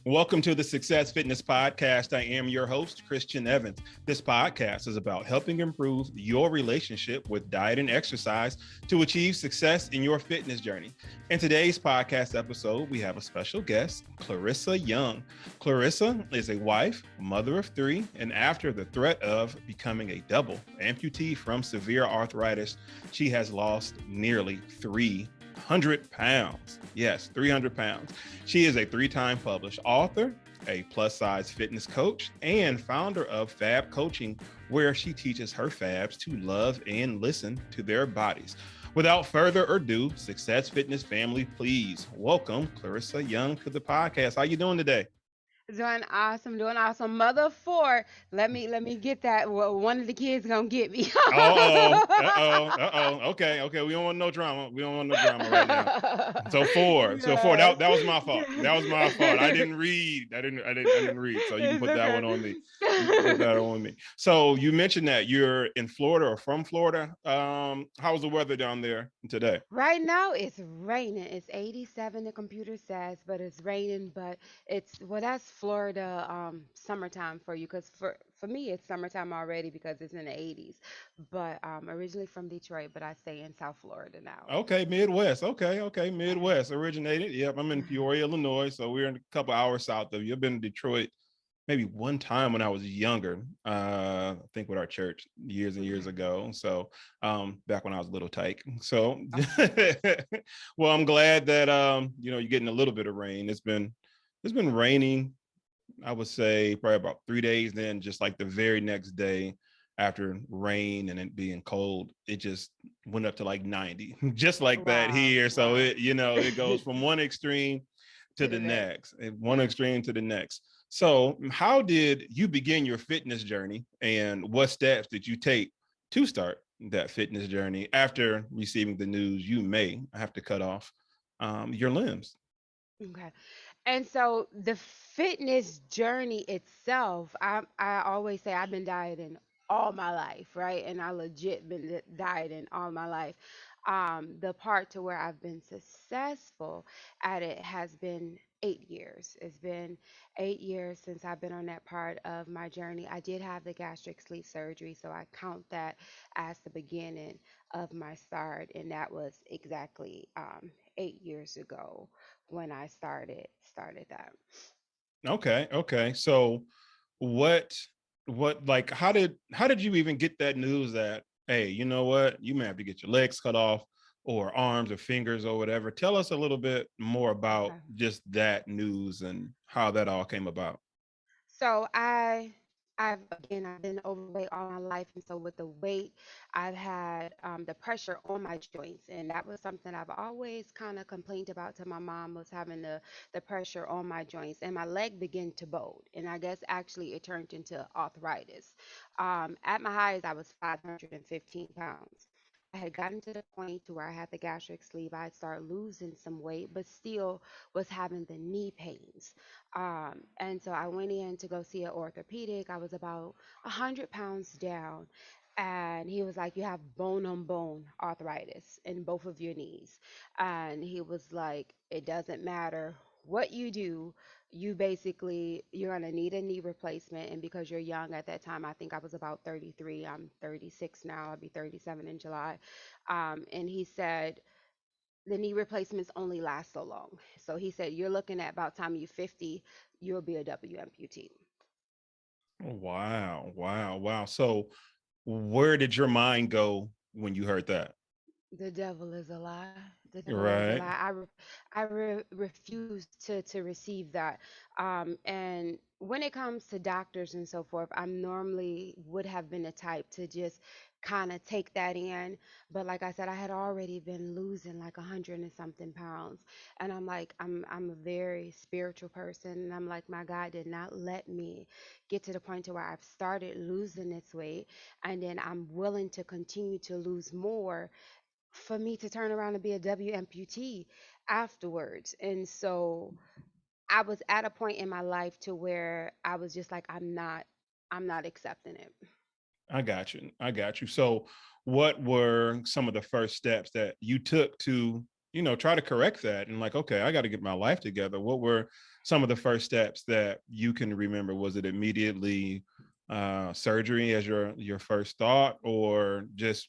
Welcome to the Success Fitness Podcast. I am your host, Christian Evans. This podcast is about helping improve your relationship with diet and exercise to achieve success in your fitness journey. In today's podcast episode, we have a special guest, Clarissa Young. Clarissa is a wife, mother of three, and after the threat of becoming a double amputee from severe arthritis, she has lost nearly 300 pounds. Yes, 300 pounds. She is a three-time published author, a plus-size fitness coach, and founder of Fab Coaching, where she teaches her fabs to love and listen to their bodies. Without further ado, Success Fitness family, please welcome Clarissa Young to the podcast. How you doing today? Doing awesome. Mother of four. Let me get that. Well, one of the kids gonna get me. Okay. We don't want no drama. We don't want no drama right now. So four. So four. Yes. That was my fault. That was my fault. I didn't read. I didn't read. So you can It's put that okay. one on me. You can put that on me. So you mentioned that you're in Florida or from Florida. How's the weather down there today? Right now it's raining. It's 87, the computer says, but it's raining. But that's Florida summertime for you, because for me it's summertime already because it's in the 80s. But originally from Detroit, but I stay in South Florida now. Okay, Midwest. Okay, Midwest originated. Yep, I'm in Peoria, Illinois, so we're a couple hours south of you. I've been in Detroit maybe one time when I was younger. I think with our church years and years ago. So back when I was a little tyke. So well, I'm glad that you're getting a little bit of rain. It's been raining, I would say probably about 3 days. Then just like the very next day after rain and it being cold, it just went up to like 90, just like that Wow, here. So wow. it goes from one extreme to To the the next. next, and one extreme to the next. So how did you begin your fitness journey, and what steps did you take to start that fitness journey after receiving the news you may have to cut off your limbs? Okay. And so the fitness journey itself, I always say I've been dieting all my life, right? And I legit been dieting all my life. The part to where I've been successful at it has been 8 years. It's been 8 years since I've been on that part of my journey. I did have the gastric sleeve surgery, so I count that as the beginning of my start, and that was exactly 8 years ago when I started that. Okay. So what like how did you even get that news that, hey, you know what, you may have to get your legs cut off or arms or fingers or whatever? Tell us a little bit more about Okay. just that news and how that all came about. So I've been overweight all my life, and so with the weight, I've had the pressure on my joints, and that was something I've always kind of complained about to my mom, was having the pressure on my joints, and my leg began to bulge, and I guess actually it turned into arthritis. At my highest, I was 515 pounds. I had gotten to the point to where I had the gastric sleeve. I had started losing some weight, but still was having the knee pains. And so I went in to go see an orthopedic. I was about 100 pounds down. And he was like, "You have bone on bone arthritis in both of your knees." And he was like, "It doesn't matter what you do, you're going to need a knee replacement." And because you're young at that time, I think I was about 33. I'm 36 now. I'll be 37 in July. And he said, the knee replacements only last so long. So he said, "You're looking at about time you're 50, you'll be a W amputee." Wow. So where did your mind go when you heard that? The devil is a lie. The devil is a lie. Right. I refuse to receive that. And when it comes to doctors and so forth, I'm normally would have been the type to just kind of take that in. But like I said, I had already been losing like 100 and something pounds, and I'm like, I'm a very spiritual person, and I'm like, my God did not let me get to the point to where I've started losing this weight, and then I'm willing to continue to lose more for me to turn around and be a W amputee afterwards. And so I was at a point in my life to where I was just like, I'm not accepting it. I got you. So what were some of the first steps that you took to try to correct that and like, okay, I got to get my life together. What were some of the first steps that you can remember? Was it immediately surgery as your first thought, or just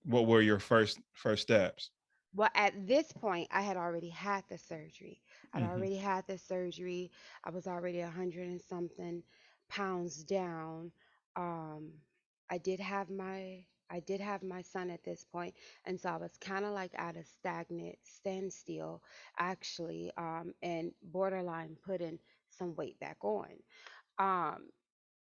what were your first steps? Well, at this point, I had already had the surgery. I'd Hmm. already had the surgery. I was already 100 and something pounds down. Um, I did have my son at this point, and so I was kind of like at a stagnant standstill, actually, and borderline putting some weight back on. Um,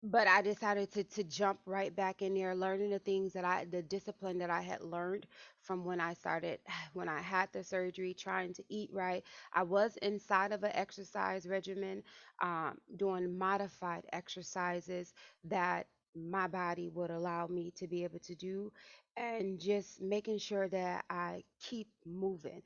but I decided to jump right back in there, learning the discipline that I had learned from when I started, when I had the surgery, trying to eat right. I was inside of an exercise regimen, doing modified exercises that my body would allow me to be able to do, and just making sure that I keep moving,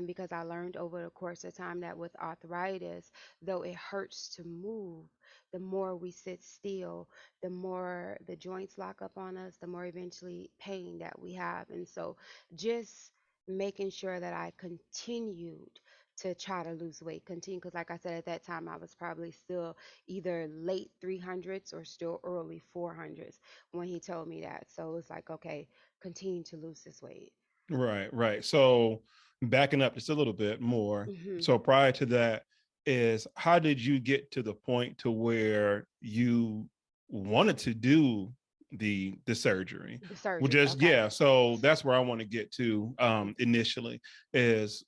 because I learned over the course of time that with arthritis, though it hurts to move, the more we sit still, the more the joints lock up on us, the more eventually pain that we have. And so just making sure that I continued to try to lose weight, continue, because like I said, at that time I was probably still either late 300s or still early 400s when he told me that. So it's like, okay, continue to lose this weight. Right, right. So backing up just a little bit more. Hmm. So prior to that, is how did you get to the point to where you wanted to do the surgery? The Well, surgery, just okay. yeah. So that's where I want to get to initially is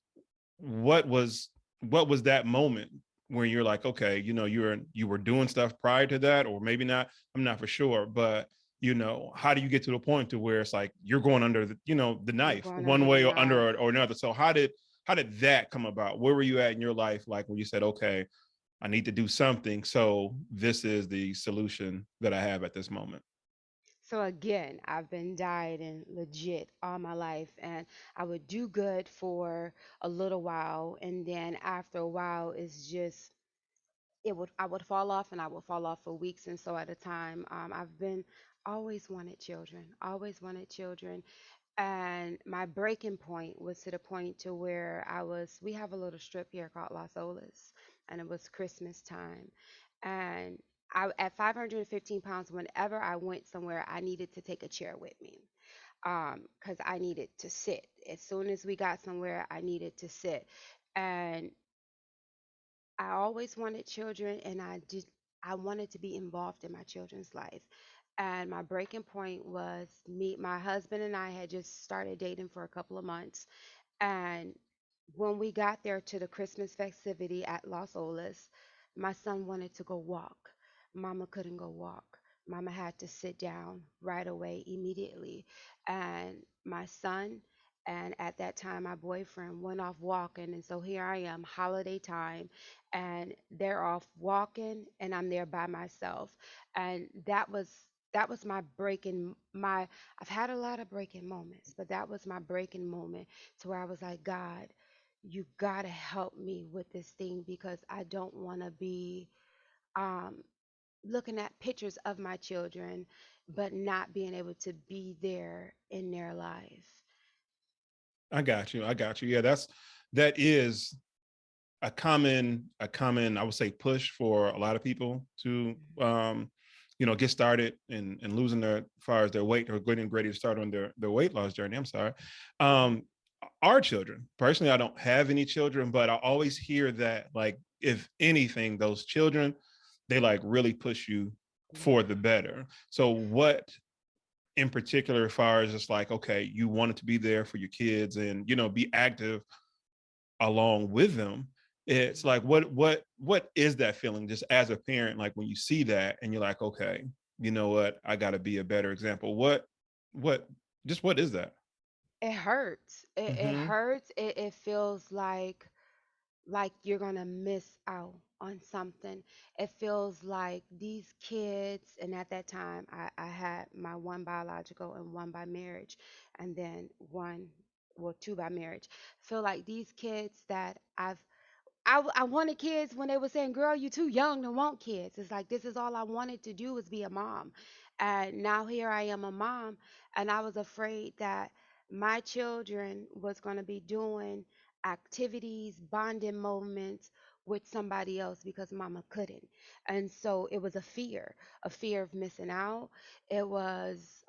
what was what was that moment where you're like, okay, you were doing stuff prior to that, or maybe not. I'm not for sure, but how do you get to the point to where it's like you're going under the You're knife going one under the way or knife. under or another? So how did that come about? Where were you at in your life, like when you said, okay, I need to do something, so this is the solution that I have at this moment? So again, I've been dieting legit all my life, and I would do good for a little while, and then after a while, it's just I would fall off, and I would fall off for weeks. And so at a time, I've been always wanted children, and my breaking point was to the point to where we have a little strip here called Las Olas, and it was Christmas time, and at 515 pounds, whenever I went somewhere, I needed to take a chair with me, because I needed to sit. As soon as we got somewhere, I needed to sit. And I always wanted children, and I wanted to be involved in my children's life. And my breaking point was my husband and I had just started dating for a couple of months. And when we got there to the Christmas festivity at Los Olas, my son wanted to go walk. Mama couldn't go walk. Mama had to sit down right away, immediately. And my son, and at that time, my boyfriend went off walking. And so here I am, holiday time, and they're off walking, and I'm there by myself. And that was my breaking my I've had a lot of breaking moments, but that was my breaking moment, to where I was like, God, you gotta help me with this thing, because I don't want to be um, looking at pictures of my children, but not being able to be there in their life. I got you. Yeah, that is a common I would say push for a lot of people to get started and losing their as far as their weight, or getting ready to start on their weight loss journey. I'm sorry. Mhm. um our children, personally, I don't have any children, but I always hear that, like, if anything, those children, they like really push you for the Yeah. better. So what in particular, as far as just like, okay, you wanted to be there for your kids and be active along with them, it's like, what is that feeling just as a parent, like when you see that and you're like, okay, you know what, I got to be a better example? What just what is that? It hurts. It Mm-hmm. hurts. It feels like you're gonna miss out on something. It feels like these kids, and at that time, I had my one biological and one by marriage, and then two by marriage. Feel like these kids that I wanted kids when they were saying, "Girl, you too young to want kids." It's like this is all I wanted to do was be a mom, and now here I am, a mom, and I was afraid that my children was going to be doing activities, bonding moments with somebody else because mama couldn't. And so it was a fear of missing out. It was,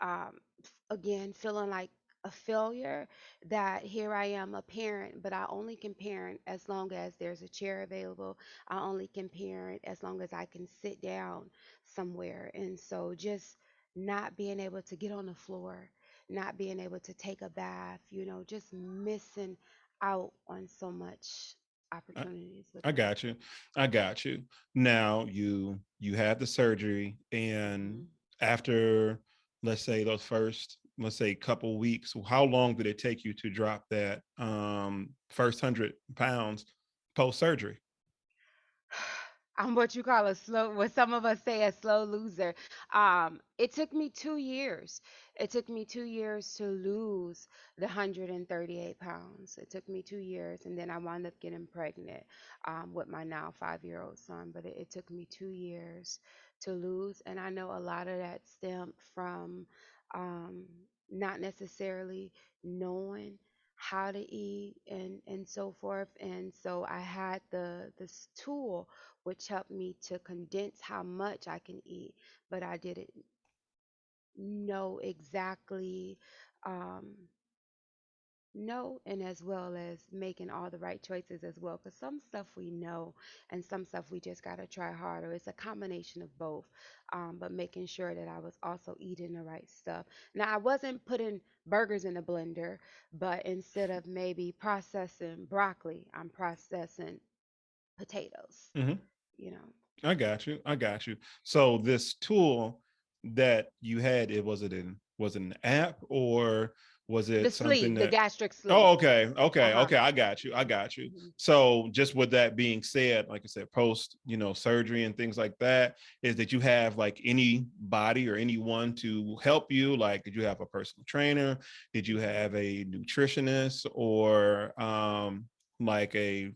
again, feeling like a failure, that here I am, a parent, but I only can parent as long as there's a chair available. I only can parent as long as I can sit down somewhere. And so just not being able to get on the floor, not being able to take a bath, just missing out on so much I, opportunities with I that. got you. I got you. Now you had the surgery, and Hmm. after, let's say, those first, let's say, couple weeks, how long did it take you to drop that first 100 pounds post surgery? I'm what you call a slow, what some of us say, a slow loser. It took me 2 years. It took me 2 years to lose the 138 pounds. It took me 2 years, and then I wound up getting pregnant with my now 5-year-old son. But it took me 2 years to lose, and I know a lot of that stemmed from um, not necessarily knowing how to eat and so forth. And so I had this tool which helped me to condense how much I can eat, but I didn't know exactly, um, know, and as well as making all the right choices as well. Because some stuff we know, and some stuff we just got to try harder. It's a combination of both, but making sure that I was also eating the right stuff. Now, I wasn't putting burgers in a blender, but instead of maybe processing broccoli, I'm processing potatoes, Mm-hmm. you know. I got you. I got you. So this tool that you had, was it an app, or was The it something sleeve, the that? gastric Oh, sleeve. okay, okay, Uh-huh. okay. I got you. I got you. Hmm. So just with that being said, like I said, post, surgery and things like that, is that you have like anybody or anyone to help you? Like, did you have a personal trainer? Did you have a nutritionist, or like a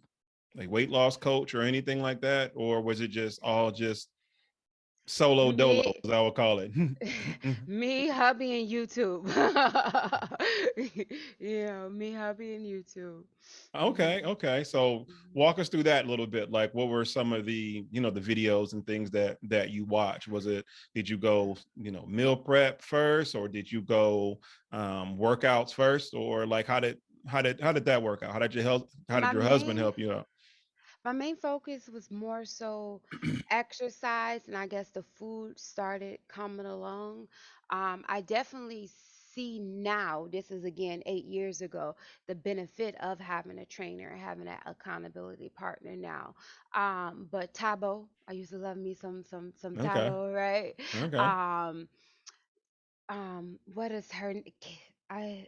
weight loss coach or anything like that? Or was it just all just solo dolo, Me, as I would call it? me, hubby, and YouTube. Yeah, me, hubby, and YouTube. Okay, Hmm. okay. So walk us through that a little bit. Like, what were some of the videos and things that you watch? Did you go, meal prep first, or did you go workouts first, or like how did that work out? How did My your husband main help you out? My main focus was more so exercise, and I guess the food started coming along. I definitely see now, this is again 8 years ago, the benefit of having a trainer, having that accountability partner now. But Tabo, I used to love me some Okay, Tabo, right? okay, Um, what is her? I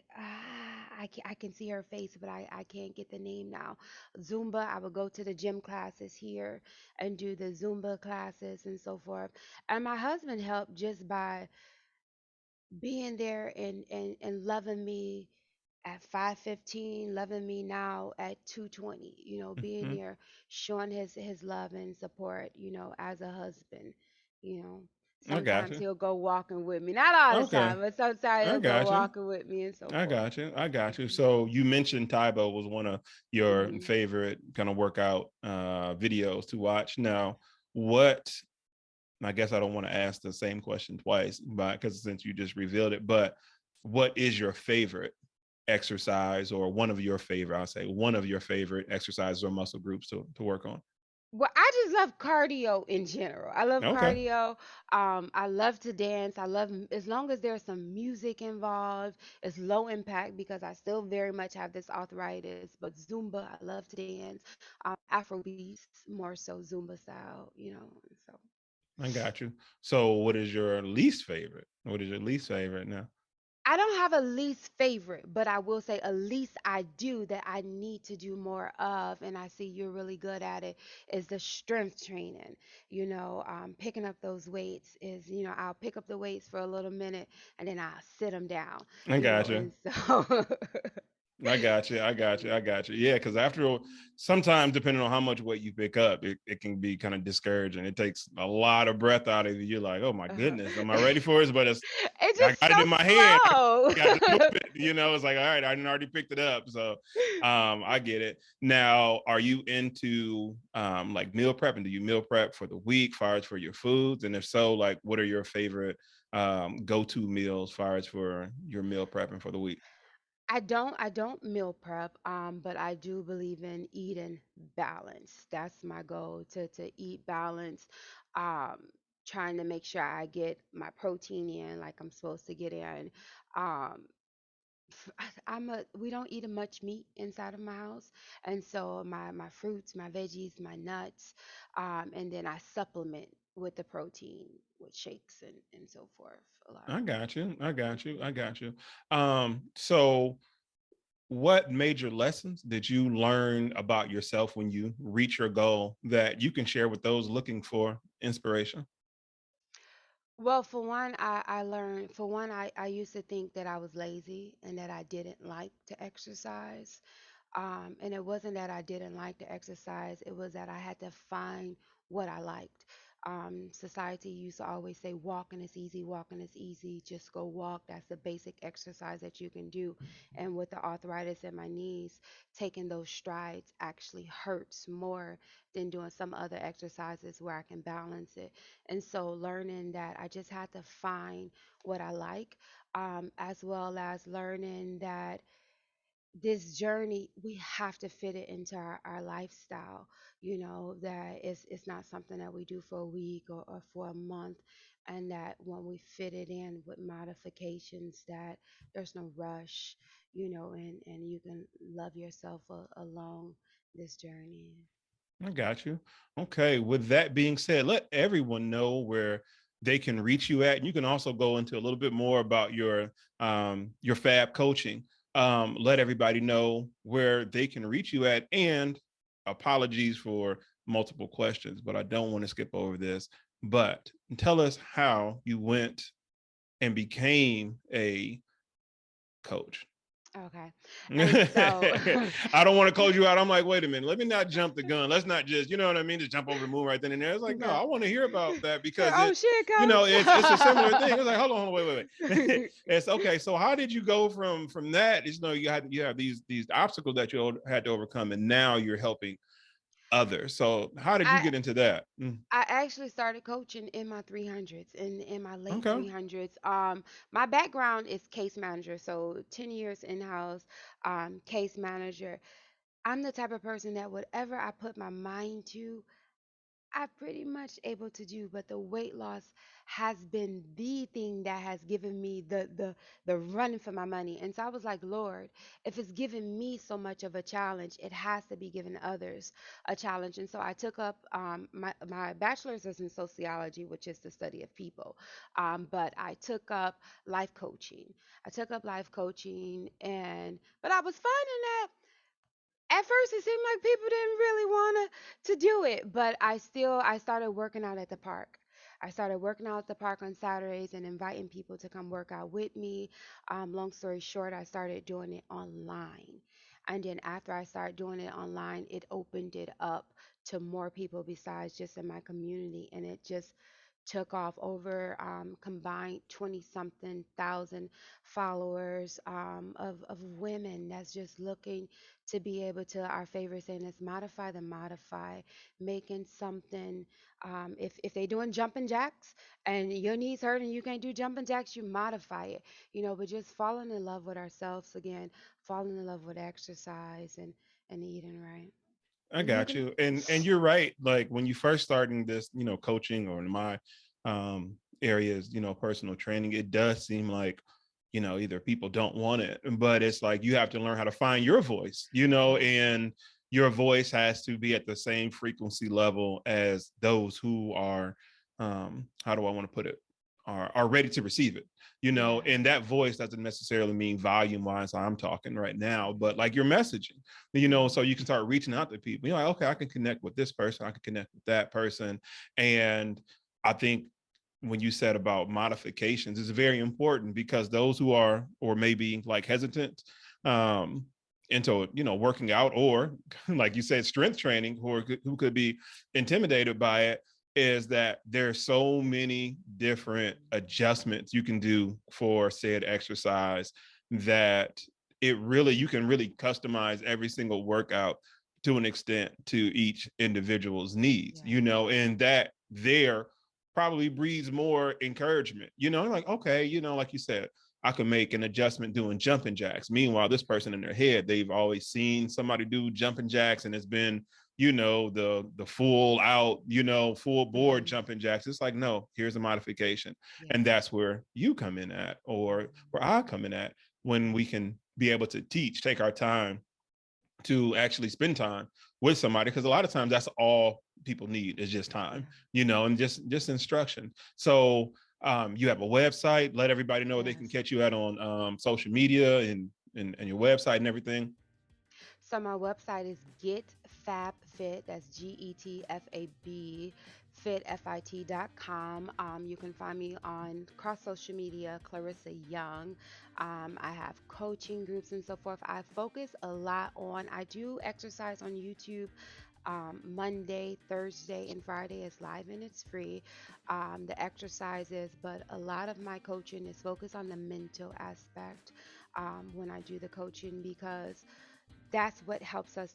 can see her face, but I can't get the name now. Zumba. I would go to the gym classes here and do the Zumba classes and so forth. And my husband helped just by being there and loving me at 5:15, loving me now at 2:20. Being hmm, there, showing his love and support. As a husband. You know, I got sometimes you. he'll go walking with me. Not all the Okay, time, but sometimes I he'll go got you. walking with me and so I forth. got you. I got you. Hmm. So you mentioned Tybo was one of your Hmm. favorite kind of workout videos to watch. Now, what? I guess I don't want to ask the same question twice, but because since you just revealed it, but what is your favorite exercise, or one of your favorite? I'll say one of your favorite exercises or muscle groups to work on. Well, I just love cardio in general. I love Okay, cardio. I love to dance. I love as long as there's some music involved. It's low impact because I still very much have this arthritis. But Zumba, I love to dance. Afro beats, more so Zumba style. So I got you. So what is your least favorite? What is your least favorite now? I don't have a least favorite, but I will say a least I do that I need to do more of, and I see you're really good at it, is the strength training. Picking up those weights I'll pick up the weights for a little minute and then I'll sit them down, I got you. and so I got you. I got you. I got you. Yeah, because sometimes depending on how much weight you pick up, it can be kind of discouraging. It takes a lot of breath out of you. You're like, oh my Uh-huh. goodness, am I ready for this? But It's I just got so it in my hand. I got to move slow. it. It's like, all right, I already picked it up. So I get it. Now, are you into like meal prepping? Do you meal prep for the week, far as for your foods? And if so, like what are your favorite go-to meals far as for your meal prepping for the week? I don't meal prep, but I do believe in eating balance. That's my goal, to eat balance. Um, Trying to make sure I get my protein in like I'm supposed to get in. Um, we don't eat much meat inside of my house, and so my fruits, my veggies, my nuts, and then I supplement with the protein with shakes and so forth a lot. I got you. I got you. Mhm. I got you. So what major lessons did you learn about yourself when you reach your goal that you can share with those looking for inspiration? Well, for one, I learned, for one, I used to think that I was lazy and that I didn't like to exercise. And it wasn't that I didn't like to exercise, it was that I had to find what I liked. Society used to always say, walking is easy, just go walk. That's the basic exercise that you can do. And with the arthritis in my knees, taking those strides actually hurts more than doing some other exercises where I can balance it. And so, learning that I just had to find what I like, as well as learning that this journey we have to fit it into our lifestyle, that it's not something that we do for a week or for a month, and that when we fit it in with modifications, that there's no rush, and you can love yourself along this journey. I got you. Okay. With that being said, let everyone know where they can reach you at. And you can also go into a little bit more about your fab coaching. Let everybody know where they can reach you at. And apologies for multiple questions, but I don't want to skip over this. But tell us how you went and became a coach. Okay. And so I don't want to close you out. I'm like, wait a minute, let me not jump the gun. Let's not just, you know what I mean, just jump over the moon right then and there. It's like, no, no. I want to hear about that because Oh it, shit, it's a similar thing. It's like, hold on, wait. coach. It's okay. So how did you go from that? You have these obstacles that you had to overcome, and now you're helping others. So how did you I get into that? I actually started coaching in my 300s, in my late Okay. 300s. My background is case manager, so 10 years in-house, case manager. I'm the type of person that whatever I put my mind to, I pretty much able to do, but the weight loss has been the thing that has given me the run for my money. And so I was like, Lord, if it's given me so much of a challenge, it has to be giving others a challenge. And so I took up my bachelor's is in sociology, which is the study of people. But I took up life coaching. I took up life coaching, and but I was finding that at first it seemed like people didn't really want to do it, but I started working out at the park. I started working out at the park on Saturdays and inviting people to come work out with me. Long story short, I started doing it online. And then after I started doing it online, it opened it up to more people besides just in my community. And it just took off over, combined 20 something thousand followers, of women that's just looking to be able to, our favorite saying is modify the modify, making something, if they doing jumping jacks and your knees hurt and you can't do jumping jacks, you modify it, but just falling in love with ourselves again, falling in love with exercise and eating right. I And you got can. you. And you're right. Like when you first starting this, coaching or in my areas, personal training, it does seem like, either people don't want it, but it's like you have to learn how to find your voice, Yes. and your voice has to be at the same frequency level as those who are how do I want to put it? Are ready to receive it, and Yes. that voice doesn't necessarily mean volume wise I'm talking right now, but like your messaging, so Mhm. you can start reaching out to people. You're like, okay, I can connect with this person, I can connect with that person. And I think when you said about modifications, it's very important because those who are or maybe like hesitant, um, into, working out, or like you said, strength training, who could be intimidated by it, is that there's so many different adjustments you can do for said exercise that you can really customize every single workout to an extent to each individual's needs, Yes. and that there probably breeds more encouragement, like, okay, like you said, I can make an adjustment doing jumping jacks. Meanwhile, this person in their head, they've always seen somebody do jumping jacks, and it's been, the full out, full board Mm-hmm. jumping jacks. It's like, no, here's a modification. Yes. And that's where you come in at, or where I come in at, when we can be able to take our time to actually spend time with somebody, because a lot of times that's all people need is just Yeah. time, and just instruction. So you have a website. Let everybody know where they can Yes. catch you at on social media, and your website and everything. So my website is getfabfit. That's GETFAB fit.com. You can find me on cross social media, Clarissa Young. I have coaching groups and so forth. I focus a lot on. I do exercise on YouTube. Monday, Thursday, and Friday is live and it's free. The exercises, but a lot of my coaching is focused on the mental aspect when I do the coaching, because that's what helps us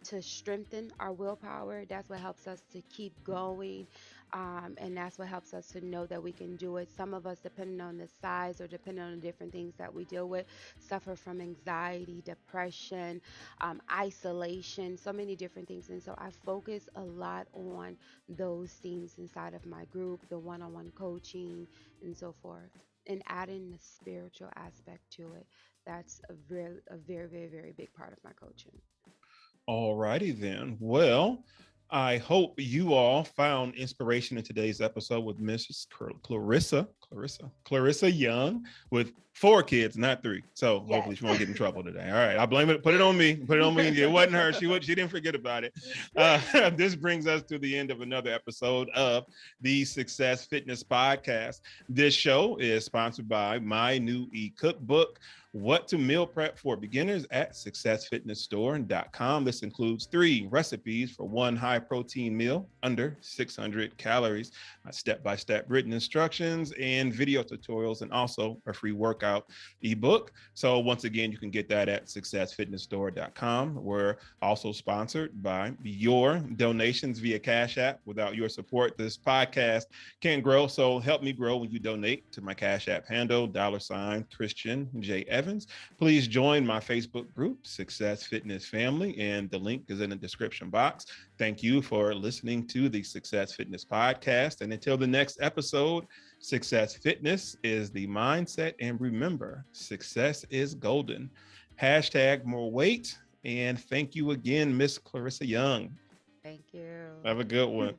to strengthen our willpower. That's what helps us to keep going, and that's what helps us to know that we can do it. Some of us, depending on the size or depending on the different things that we deal with, suffer from anxiety, depression, isolation, so many different things. And so I focus a lot on those things inside of my group, the one-on-one coaching, and so forth, and adding the spiritual aspect to it. That's a very big part of my coaching. All righty then. Well, I hope you all found inspiration in today's episode with Mrs. Clarissa Young, with 4 kids, not 3. So hopefully Yes. she won't get in trouble today. All right, I blame it. Put it on me. Put it on me. It wasn't her. She didn't forget about it. This brings us to the end of another episode of the Success Fitness Podcast. This show is sponsored by my new e-cookbook, What to Meal Prep for Beginners, at successfitnessstore.com. This includes 3 recipes for one high protein meal under 600 calories, step-by-step written instructions and video tutorials, and also a free workout ebook. So once again, you can get that at successfitnessstore.com. We're also sponsored by your donations via Cash App. Without your support, this podcast can't grow. So help me grow when you donate to my Cash App handle, $Christian J. Evans. Please join my Facebook group, Success Fitness Family, and the link is in the description box. Thank you for listening to the Success Fitness Podcast. And until the next episode, Success Fitness is the mindset. And remember, success is golden. Hashtag more weight. And thank you again, Miss Clarissa Young. Thank you. Have a good one.